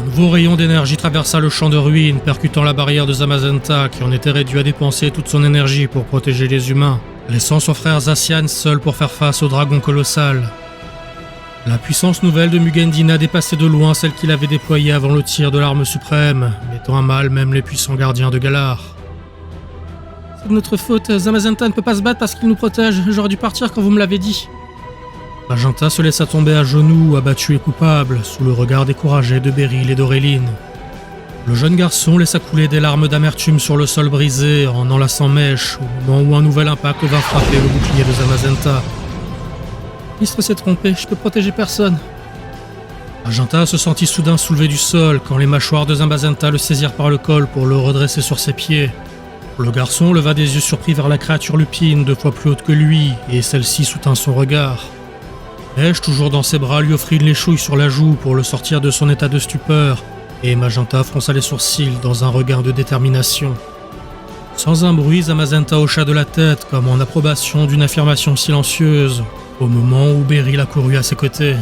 Un nouveau rayon d'énergie traversa le champ de ruines, percutant la barrière de Zamazenta, qui en était réduit à dépenser toute son énergie pour protéger les humains, laissant son frère Zacian seul pour faire face au dragon colossal. La puissance nouvelle de Mugendina dépassait de loin celle qu'il avait déployée avant le tir de l'arme suprême, mettant à mal même les puissants gardiens de Galar. C'est de notre faute, Zamazenta ne peut pas se battre parce qu'il nous protège, j'aurais dû partir quand vous me l'avez dit. Magenta se laissa tomber à genoux, abattu et coupable, sous le regard découragé de Beryl et d'Auréline. Le jeune garçon laissa couler des larmes d'amertume sur le sol brisé, en enlaçant Mèche, au moment où un nouvel impact vint frapper le bouclier de Zamazenta. L'Istre s'est trompé, je peux protéger personne. Magenta se sentit soudain soulevé du sol quand les mâchoires de Zamazenta le saisirent par le col pour le redresser sur ses pieds. Le garçon leva des yeux surpris vers la créature lupine 2 fois plus haute que lui, et celle-ci soutint son regard. Mèche, toujours dans ses bras, lui offrit une léchouille sur la joue pour le sortir de son état de stupeur, et Magenta fronça les sourcils dans un regain de détermination. Sans un bruit, Zamazenta hocha de la tête comme en approbation d'une affirmation silencieuse, au moment où Beryl accourut à ses côtés.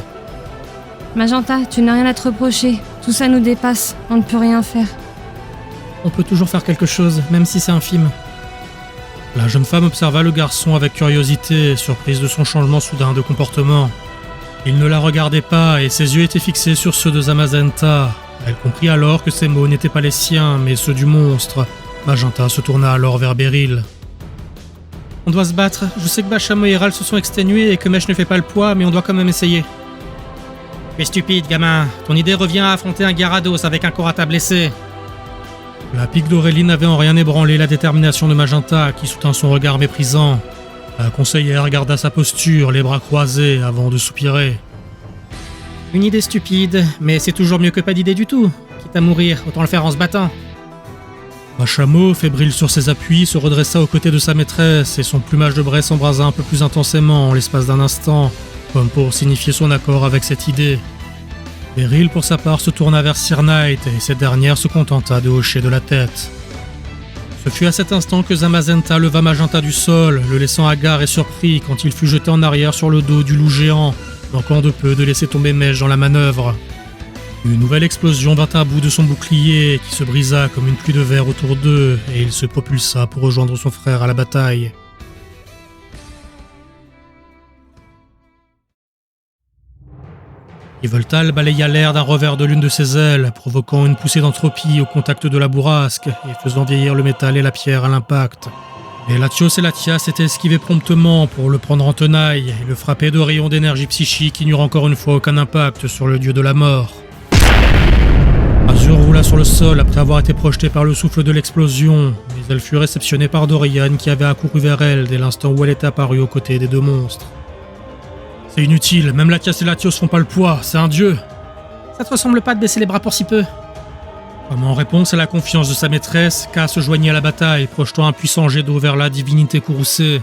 Magenta, tu n'as rien à te reprocher. Tout ça nous dépasse. On ne peut rien faire. On peut toujours faire quelque chose, même si c'est infime. La jeune femme observa le garçon avec curiosité, surprise de son changement soudain de comportement. Il ne la regardait pas et ses yeux étaient fixés sur ceux de Zamazenta. Elle comprit alors que ces mots n'étaient pas les siens, mais ceux du monstre. Magenta se tourna alors vers Beryl. On doit se battre. Je sais que Bashamo et Héral se sont exténués et que Mèche ne fait pas le poids, mais on doit quand même essayer. Tu es stupide, gamin. Ton idée revient à affronter un Gyarados avec un Korata blessé. La pique d'Aurélie n'avait en rien ébranlé la détermination de Magenta, qui soutint son regard méprisant. La conseillère garda sa posture, les bras croisés, avant de soupirer. Une idée stupide, mais c'est toujours mieux que pas d'idée du tout. Quitte à mourir, autant le faire en se battant. Bashamo, fébrile sur ses appuis, se redressa aux côtés de sa maîtresse et son plumage de braie s'embrasa un peu plus intensément en l'espace d'un instant, comme pour signifier son accord avec cette idée. Beryl, pour sa part, se tourna vers Sir Knight et cette dernière se contenta de hocher de la tête. Ce fut à cet instant que Zamazenta leva Magenta du sol, le laissant hagard et surpris quand il fut jeté en arrière sur le dos du loup géant, manquant de peu de laisser tomber Mèche dans la manœuvre. Une nouvelle explosion vint à bout de son bouclier, qui se brisa comme une pluie de verre autour d'eux, et il se propulsa pour rejoindre son frère à la bataille. Yveltal balaya l'air d'un revers de l'une de ses ailes, provoquant une poussée d'entropie au contact de la bourrasque, et faisant vieillir le métal et la pierre à l'impact. Mais Latios et Latia s'étaient esquivés promptement pour le prendre en tenaille, et le frapper de rayons d'énergie psychique qui n'eurent encore une fois aucun impact sur le dieu de la mort. Azur roula sur le sol après avoir été projetée par le souffle de l'explosion, mais elle fut réceptionnée par Dorian qui avait accouru vers elle dès l'instant où elle était apparue aux côtés des 2 monstres. C'est inutile, même Latias et Latios font pas le poids, c'est un dieu. Ça te ressemble pas de baisser les bras pour si peu. Comme en réponse à la confiance de sa maîtresse, Ka se joignit à la bataille, projetant un puissant jet d'eau vers la divinité courroucée.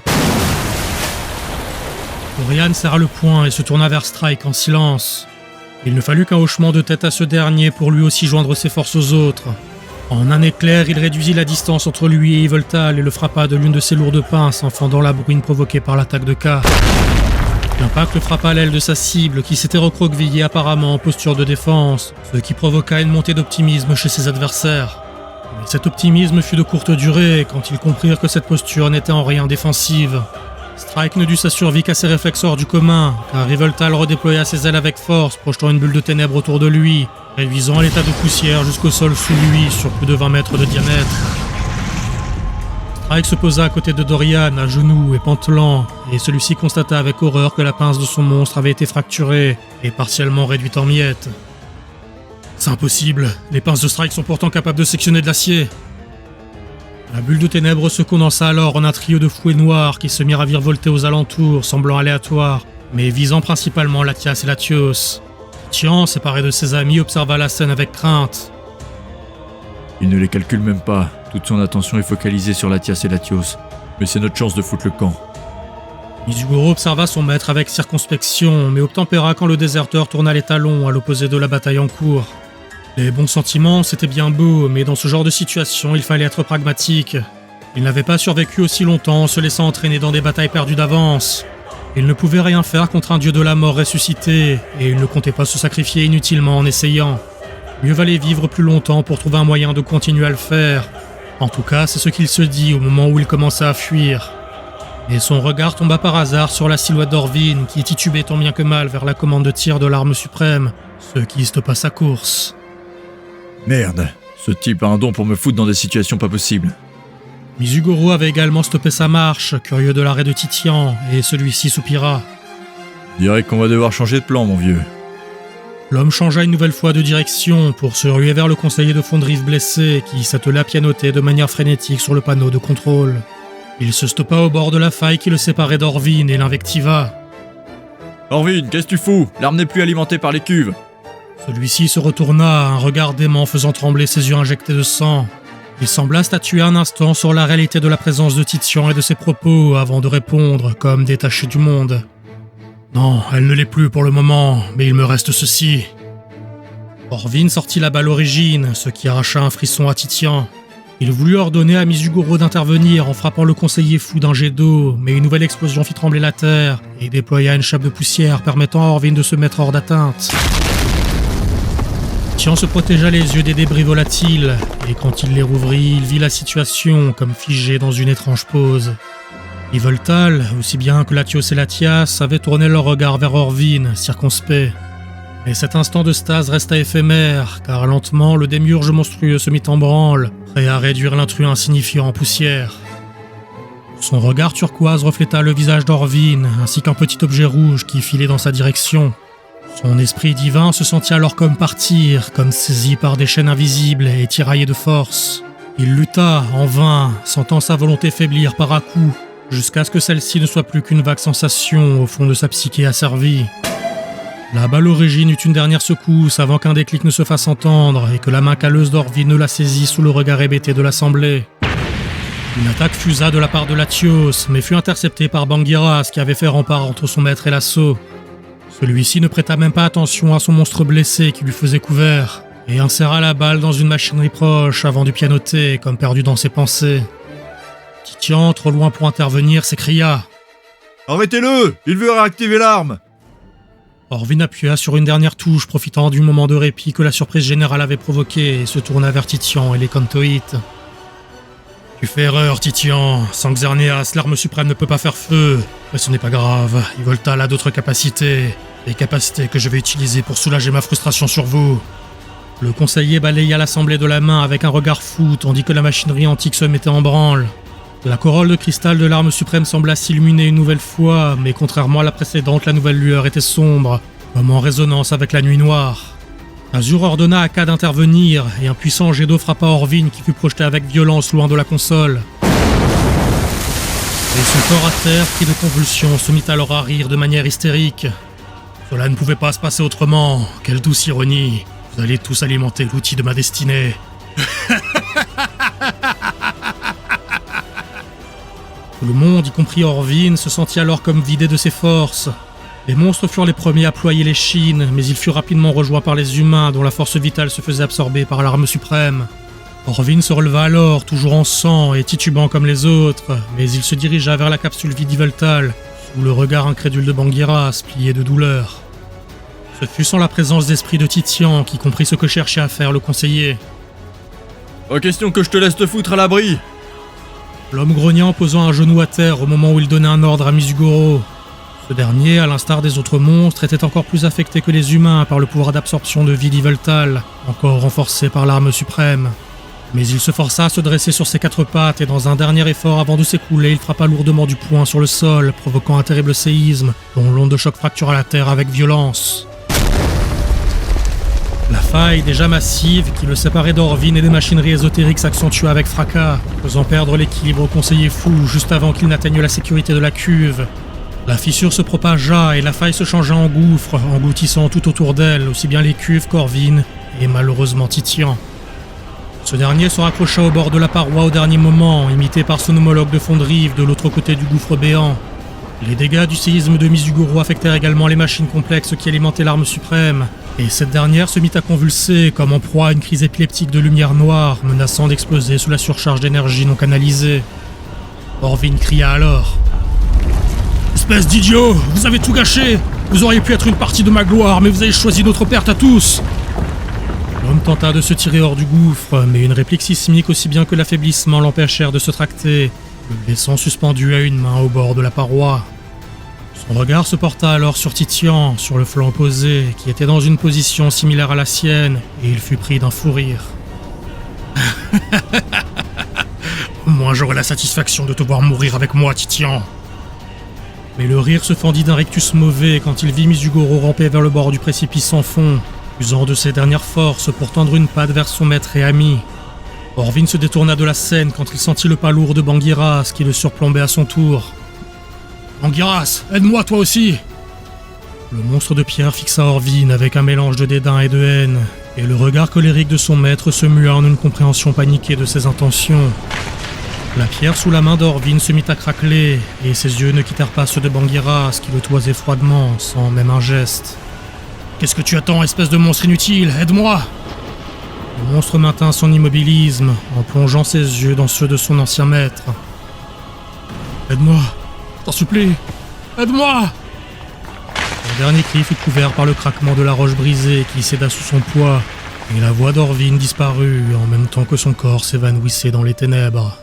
Dorian serra le poing et se tourna vers Strike en silence. Il ne fallut qu'un hochement de tête à ce dernier pour lui aussi joindre ses forces aux autres. En un éclair, il réduisit la distance entre lui et Yveltal et le frappa de l'une de ses lourdes pinces en fendant la bruine provoquée par l'attaque de Ka. L'impact le frappa à l'aile de sa cible qui s'était recroquevillée apparemment en posture de défense, ce qui provoqua une montée d'optimisme chez ses adversaires. Mais cet optimisme fut de courte durée quand ils comprirent que cette posture n'était en rien défensive. Strike ne dut sa survie qu'à ses réflexes hors du commun, car Yveltal redéploya ses ailes avec force, projetant une bulle de ténèbres autour de lui, réduisant l'état de poussière jusqu'au sol sous lui sur plus de 20 mètres de diamètre. Strike se posa à côté de Dorian, à genoux et pantelant, et celui-ci constata avec horreur que la pince de son monstre avait été fracturée et partiellement réduite en miettes. C'est impossible, les pinces de Strike sont pourtant capables de sectionner de l'acier. La bulle de ténèbres se condensa alors en un trio de fouets noirs qui se mirent à virevolter aux alentours, semblant aléatoires, mais visant principalement Latias et Latios. Tian, séparé de ses amis, observa la scène avec crainte. Il ne les calcule même pas, toute son attention est focalisée sur Latias et Latios, mais c'est notre chance de foutre le camp. Izuguro observa son maître avec circonspection, mais obtempéra quand le déserteur tourna les talons à l'opposé de la bataille en cours. Les bons sentiments, c'était bien beau, mais dans ce genre de situation, il fallait être pragmatique. Il n'avait pas survécu aussi longtemps en se laissant entraîner dans des batailles perdues d'avance. Il ne pouvait rien faire contre un dieu de la mort ressuscité, et il ne comptait pas se sacrifier inutilement en essayant. Mieux valait vivre plus longtemps pour trouver un moyen de continuer à le faire. En tout cas, c'est ce qu'il se dit au moment où il commençait à fuir. Et son regard tomba par hasard sur la silhouette d'Orvin qui titubait tant bien que mal vers la commande de tir de l'arme suprême, ce qui stoppa sa course. Merde, ce type a un don pour me foutre dans des situations pas possibles. Misugoro avait également stoppé sa marche, curieux de l'arrêt de Titian, et celui-ci soupira. Dirais qu'on va devoir changer de plan, mon vieux. L'homme changea une nouvelle fois de direction pour se ruer vers le conseiller de Fondrive blessé qui s'attelait à pianoter de manière frénétique sur le panneau de contrôle. Il se stoppa au bord de la faille qui le séparait d'Orvin et l'invectiva. « Orvin, qu'est-ce que tu fous? L'arme n'est plus alimentée par les cuves !» Celui-ci se retourna, un regard dément faisant trembler ses yeux injectés de sang. Il sembla statuer un instant sur la réalité de la présence de Titian et de ses propos avant de répondre, comme détaché du monde. « Non, elle ne l'est plus pour le moment, mais il me reste ceci. » Orvin sortit la balle origine, ce qui arracha un frisson à Titian. Il voulut ordonner à Misugoro d'intervenir en frappant le conseiller fou d'un jet d'eau, mais une nouvelle explosion fit trembler la terre et déploya une chape de poussière permettant à Orvin de se mettre hors d'atteinte. Titian se protégea les yeux des débris volatiles, et quand il les rouvrit, il vit la situation comme figée dans une étrange pause. Yveltal, aussi bien que Latios et Latias, avaient tourné leur regard vers Orvin, circonspect. Mais cet instant de stase resta éphémère, car lentement le démiurge monstrueux se mit en branle, prêt à réduire l'intrus insignifiant en poussière. Son regard turquoise refléta le visage d'Orvin, ainsi qu'un petit objet rouge qui filait dans sa direction. Son esprit divin se sentit alors comme partir, comme saisi par des chaînes invisibles et tiraillé de force. Il lutta, en vain, sentant sa volonté faiblir par à-coups, jusqu'à ce que celle-ci ne soit plus qu'une vague sensation au fond de sa psyché asservie. La balle origine eut une dernière secousse avant qu'un déclic ne se fasse entendre et que la main calleuse d'Orvin ne la saisit sous le regard hébété de l'assemblée. Une attaque fusa de la part de Latios, mais fut interceptée par Bangiras qui avait fait rempart entre son maître et l'assaut. Celui-ci ne prêta même pas attention à son monstre blessé qui lui faisait couvert, et inséra la balle dans une machinerie proche avant de pianoter comme perdu dans ses pensées. Titian, trop loin pour intervenir, s'écria « Arrêtez-le! Il veut réactiver l'arme !» Orvin appuya sur une dernière touche, profitant du moment de répit que la surprise générale avait provoqué, et se tourna vers Titian et les Cantoïtes. « Tu fais erreur, Titian. Sans Xerneas, l'arme suprême ne peut pas faire feu. Mais ce n'est pas grave, Yveltal a d'autres capacités, des capacités que je vais utiliser pour soulager ma frustration sur vous. » Le conseiller balaya l'assemblée de la main avec un regard fou, tandis que la machinerie antique se mettait en branle. La corolle de cristal de l'arme suprême sembla s'illuminer une nouvelle fois, mais contrairement à la précédente, la nouvelle lueur était sombre, comme en résonance avec la nuit noire. Azur ordonna à K d'intervenir, et un puissant jet d'eau frappa Orvin qui fut projeté avec violence loin de la console. Et son corps à terre, pris de convulsions, se mit alors à rire de manière hystérique. Cela ne pouvait pas se passer autrement, quelle douce ironie. Vous allez tous alimenter l'outil de ma destinée. Tout le monde, y compris Orvin, se sentit alors comme vidé de ses forces. Les monstres furent les premiers à ployer les chines, mais ils furent rapidement rejoints par les humains dont la force vitale se faisait absorber par l'arme suprême. Orvin se releva alors, toujours en sang et titubant comme les autres, mais il se dirigea vers la capsule vide d'Yveltal, sous le regard incrédule de Bangiras, plié de douleur. Ce fut sans la présence d'esprit de Titian qui comprit ce que cherchait à faire le conseiller. « Pas question que je te laisse te foutre à l'abri !» L'homme grogna en posant un genou à terre au moment où il donnait un ordre à Misugoro. Ce dernier, à l'instar des autres monstres, était encore plus affecté que les humains par le pouvoir d'absorption de vie d'Yveltal, encore renforcé par l'arme suprême. Mais il se força à se dresser sur ses quatre pattes et dans un dernier effort avant de s'écrouler, il frappa lourdement du poing sur le sol, provoquant un terrible séisme, dont l'onde de choc fractura la terre avec violence. La faille, déjà massive, qui le séparait d'Orvin et des machineries ésotériques s'accentua avec fracas, faisant perdre l'équilibre au conseiller fou juste avant qu'il n'atteigne la sécurité de la cuve. La fissure se propagea et la faille se changea en gouffre, engloutissant tout autour d'elle, aussi bien les cuves qu'Orvin, et malheureusement Titian. Ce dernier se raccrocha au bord de la paroi au dernier moment, imité par son homologue de Fondrive de l'autre côté du gouffre béant. Les dégâts du séisme de Misugoro affectèrent également les machines complexes qui alimentaient l'arme suprême, et cette dernière se mit à convulser comme en proie à une crise épileptique de lumière noire, menaçant d'exploser sous la surcharge d'énergie non canalisée. Orvin cria alors « Espèce d'idiot, vous avez tout gâché! Vous auriez pu être une partie de ma gloire, mais vous avez choisi notre perte à tous !» L'homme Orvin tenta de se tirer hors du gouffre, mais une réplique sismique aussi bien que l'affaiblissement l'empêchèrent de se tracter, le laissant suspendu à une main au bord de la paroi. Son regard se porta alors sur Titian, sur le flanc opposé, qui était dans une position similaire à la sienne, et il fut pris d'un fou rire. Au moins j'aurai la satisfaction de te voir mourir avec moi, Titian. Mais le rire se fendit d'un rictus mauvais quand il vit Mizugoro ramper vers le bord du précipice sans fond, usant de ses dernières forces pour tendre une patte vers son maître et ami. Orvin se détourna de la scène quand il sentit le pas lourd de Bangiras qui le surplombait à son tour. « Bangiras, aide-moi toi aussi !» Le monstre de pierre fixa Orvin avec un mélange de dédain et de haine, et le regard colérique de son maître se mua en une compréhension paniquée de ses intentions. La pierre sous la main d'Orvin se mit à craqueler, et ses yeux ne quittèrent pas ceux de Bangiras qui le toisaient froidement, sans même un geste. « Qu'est-ce que tu attends, espèce de monstre inutile? Aide-moi !» Le monstre maintint son immobilisme, en plongeant ses yeux dans ceux de son ancien maître. « Aide-moi, je t'en supplie, aide-moi !» Le dernier cri fut couvert par le craquement de la roche brisée qui céda sous son poids, et la voix d'Orvin disparut en même temps que son corps s'évanouissait dans les ténèbres.